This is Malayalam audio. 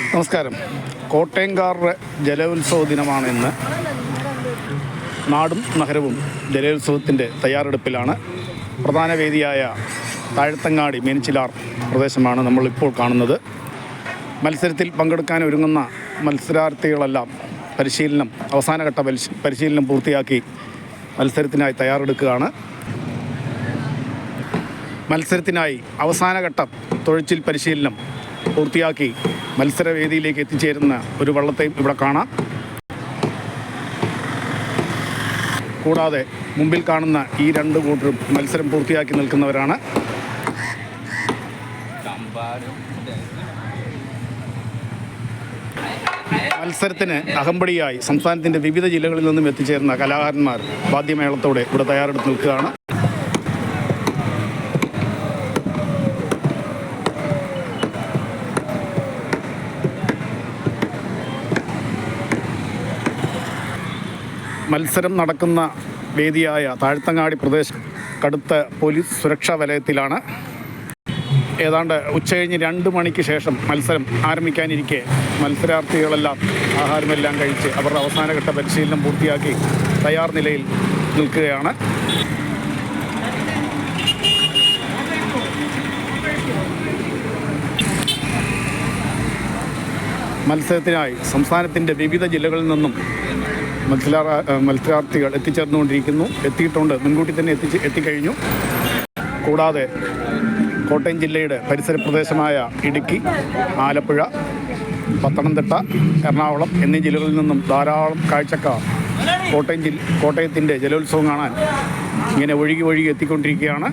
നമസ്കാരം. കോട്ടയംകാരുടെ ജലോത്സവ ദിനമാണ് ഇന്ന്. നാടും നഗരവും ജലോത്സവത്തിൻ്റെ തയ്യാറെടുപ്പിലാണ്. പ്രധാന വേദിയായ താഴത്തങ്ങാടി മീനച്ചിലാർ പ്രദേശമാണ് നമ്മളിപ്പോൾ കാണുന്നത്. മത്സരത്തിൽ പങ്കെടുക്കാൻ ഒരുങ്ങുന്ന മത്സരാർത്ഥികളെല്ലാം അവസാനഘട്ട പരിശീലനം പൂർത്തിയാക്കി മത്സരത്തിനായി തയ്യാറെടുക്കുകയാണ്. മത്സരത്തിനായി അവസാനഘട്ട തുഴച്ചിൽ പരിശീലനം പൂർത്തിയാക്കി മത്സരവേദിയിലേക്ക് എത്തിച്ചേരുന്ന ഒരു വള്ളത്തെയും ഇവിടെ കാണാം. കൂടാതെ മുമ്പിൽ കാണുന്ന ഈ രണ്ട് കൂട്ടരും മത്സരം പൂർത്തിയാക്കി നിൽക്കുന്നവരാണ്. മത്സരത്തിന് അകമ്പടിയായി സംസ്ഥാനത്തിൻ്റെ വിവിധ ജില്ലകളിൽ നിന്നും എത്തിച്ചേർന്ന കലാകാരന്മാർ വാദ്യമേളത്തോടെ ഇവിടെ തയ്യാറെടുത്ത് നിൽക്കുകയാണ്. മത്സരം നടക്കുന്ന വേദിയായ താഴത്തങ്ങാടി പ്രദേശം കടുത്ത പോലീസ് സുരക്ഷാ വലയത്തിലാണ്. ഏതാണ്ട് ഉച്ചകഴിഞ്ഞ് 2 മണിക്ക് ശേഷം മത്സരം ആരംഭിക്കാനിരിക്കെ മത്സരാർത്ഥികളെല്ലാം ആഹാരമെല്ലാം കഴിച്ച് അവരുടെ അവസാനഘട്ട പരിശീലനം പൂർത്തിയാക്കി തയ്യാർ നിലയിൽ നിൽക്കുകയാണ്. മത്സരത്തിനായി സംസ്ഥാനത്തിൻ്റെ വിവിധ ജില്ലകളിൽ നിന്നും മത്സരാർത്ഥികൾ എത്തിയിട്ടുണ്ട്. മുൻകൂട്ടി തന്നെ എത്തിക്കഴിഞ്ഞു. കൂടാതെ കോട്ടയം ജില്ലയുടെ പരിസര പ്രദേശമായ ഇടുക്കി, ആലപ്പുഴ, പത്തനംതിട്ട, എറണാകുളം എന്നീ ജില്ലകളിൽ നിന്നും ധാരാളം കാഴ്ചക്കാർ കോട്ടയത്തിൻ്റെ ജലോത്സവം കാണാൻ ഇങ്ങനെ ഒഴുകി എത്തിക്കൊണ്ടിരിക്കുകയാണ്.